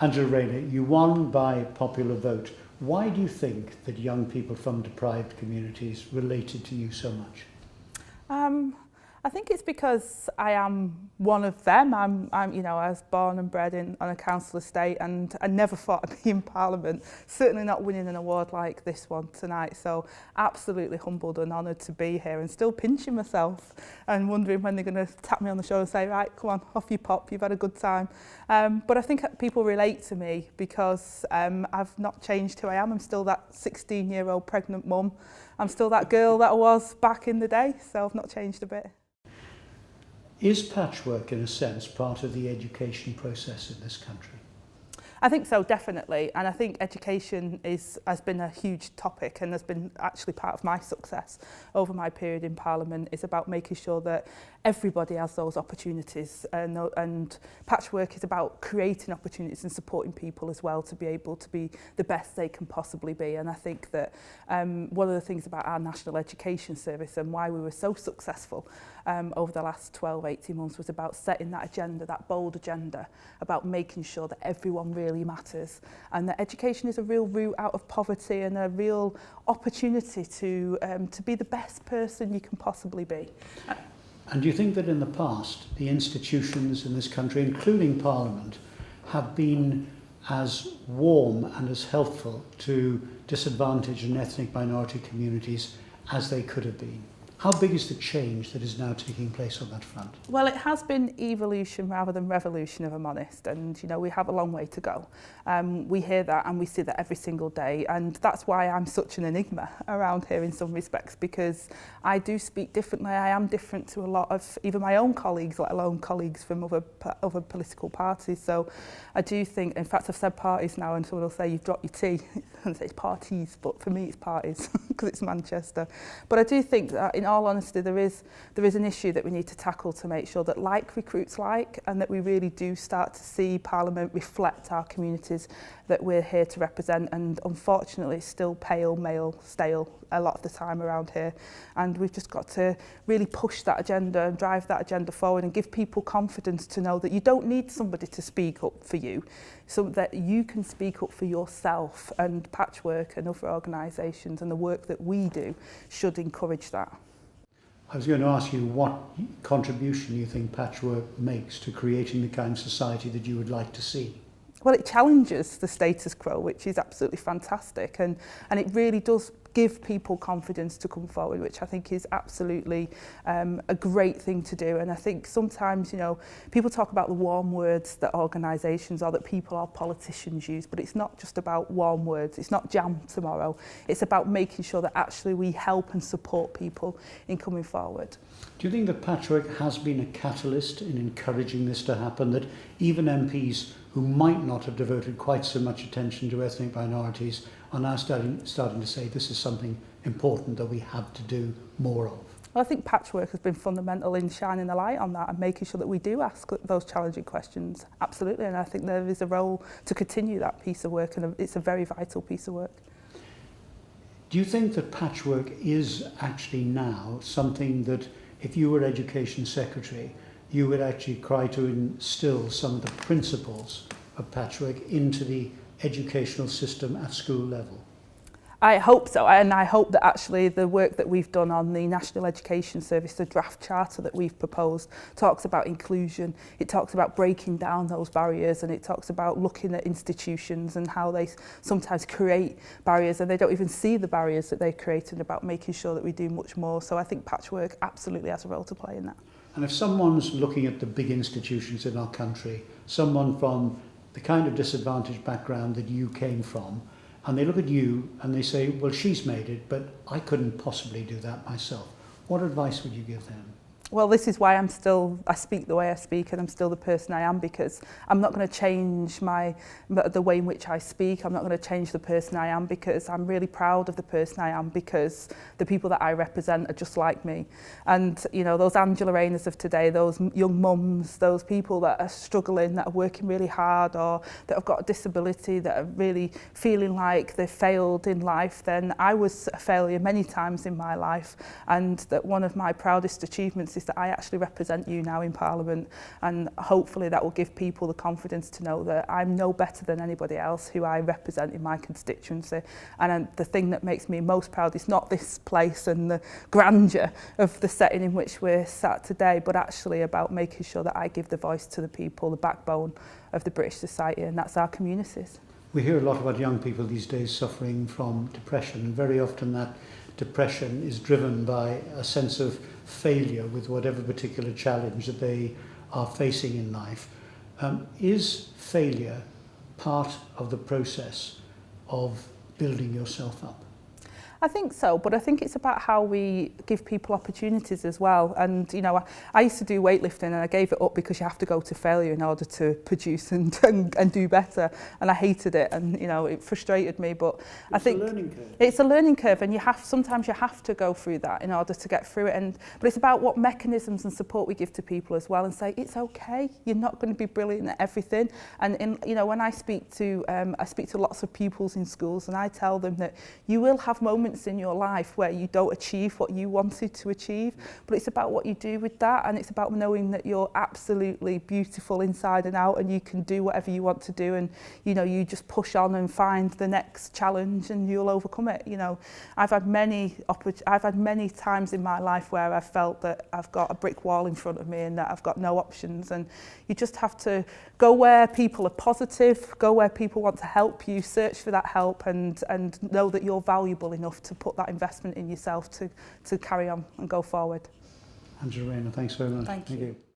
Angela Rayner, you won by popular vote. Why do you think that young people from deprived communities related to you so much? I think it's because I am one of them. I was born and bred on a council estate, and I never thought I'd be in Parliament, certainly not winning an award like this one tonight. So absolutely humbled and honoured to be here, and still pinching myself and wondering when they're going to tap me on the shoulder and say, right, come on, off you pop, you've had a good time. But I think people relate to me because I've not changed who I am. I'm still that 16-year-old pregnant mum. I'm still that girl that I was back in the day, so I've not changed a bit. Is Patchwork, in a sense, part of the education process in this country? I think so, definitely. And I think education has been a huge topic and has been actually part of my success over my period in Parliament. Is about making sure that everybody has those opportunities. And Patchwork is about creating opportunities and supporting people as well to be able to be the best they can possibly be. And I think that one of the things about our National Education Service and why we were so successful over the last 12, 18 months was about setting that agenda, that bold agenda, about making sure that everyone really matters and that education is a real route out of poverty and a real opportunity to be the best person you can possibly be. And do you think that in the past, the institutions in this country, including Parliament, have been as warm and as helpful to disadvantaged and ethnic minority communities as they could have been? How big is the change that is now taking place on that front? Well, it has been evolution rather than revolution, if I'm honest, and we have a long way to go. We hear that and we see that every single day, and that's why I'm such an enigma around here in some respects, because I do speak differently. I am different to a lot of even my own colleagues, let alone colleagues from other political parties. So I do think, in fact, I've said parties now, and someone will say you've dropped your T, and say it's parties, but for me it's parties because it's Manchester. But I do think that in all honesty, there is an issue that we need to tackle to make sure that like recruits like, and that we really do start to see Parliament reflect our communities that we're here to represent. And unfortunately, it's still pale, male, stale a lot of the time around here. And we've just got to really push that agenda and drive that agenda forward and give people confidence to know that you don't need somebody to speak up for you, so that you can speak up for yourself. And Patchwork and other organisations and the work that we do should encourage that. I was going to ask you what contribution you think Patchwork makes to creating the kind of society that you would like to see. Well, it challenges the status quo, which is absolutely fantastic, and it really does give people confidence to come forward, which I think is absolutely a great thing to do. And I think sometimes, people talk about the warm words that organisations or that people or politicians use, but it's not just about warm words. It's not jam tomorrow. It's about making sure that actually we help and support people in coming forward. Do you think that Patchwork has been a catalyst in encouraging this to happen, that even MPs who might not have devoted quite so much attention to ethnic minorities are now starting to say this is something important that we have to do more of? Well, I think Patchwork has been fundamental in shining a light on that and making sure that we do ask those challenging questions. Absolutely, and I think there is a role to continue that piece of work, and it's a very vital piece of work. Do you think that Patchwork is actually now something that, if you were Education Secretary, you would actually try to instill some of the principles of Patchwork into the educational system at school level? I hope so, and I hope that actually the work that we've done on the National Education Service, the draft charter that we've proposed, talks about inclusion, it talks about breaking down those barriers, and it talks about looking at institutions and how they sometimes create barriers and they don't even see the barriers that they create, and about making sure that we do much more. So I think Patchwork absolutely has a role to play in that. And if someone's looking at the big institutions in our country, someone from the kind of disadvantaged background that you came from, and they look at you and they say, well, she's made it, but I couldn't possibly do that myself, what advice would you give them? Well, this is why I speak the way I speak, and I'm still the person I am, because I'm not going to change the way in which I speak. I'm not going to change the person I am, because I'm really proud of the person I am, because the people that I represent are just like me. And, those Angela Rayners of today, those young mums, those people that are struggling, that are working really hard, or that have got a disability, that are really feeling like they've failed in life, then I was a failure many times in my life, and that one of my proudest achievements is is that I actually represent you now in Parliament, and hopefully that will give people the confidence to know that I'm no better than anybody else who I represent in my constituency. And the thing that makes me most proud is not this place and the grandeur of the setting in which we're sat today, but actually about making sure that I give the voice to the people, the backbone of the British society, and that's our communities. We hear a lot about young people these days suffering from depression, and very often that depression is driven by a sense of failure with whatever particular challenge that they are facing in life. Is failure part of the process of building yourself up? I think so, but I think it's about how we give people opportunities as well. And, you know, I used to do weightlifting and I gave it up because you have to go to failure in order to produce and do better. And I hated it, and, you know, it frustrated me. But I think it's a learning curve. It's a learning curve, and sometimes you have to go through that in order to get through it. But it's about what mechanisms and support we give to people as well, and say, it's okay, you're not going to be brilliant at everything. And you know, when I speak to lots of pupils in schools, and I tell them that you will have moments in your life where you don't achieve what you wanted to achieve, but it's about what you do with that, and it's about knowing that you're absolutely beautiful inside and out, and you can do whatever you want to do, and you know, you just push on and find the next challenge and you'll overcome it. You know, I've had many times in my life where I've felt that I've got a brick wall in front of me and that I've got no options, and you just have to go where people are positive, go where people want to help you, search for that help, and know that you're valuable enough to put that investment in yourself to carry on and go forward. Angela Rayner, thanks very much. Thank you.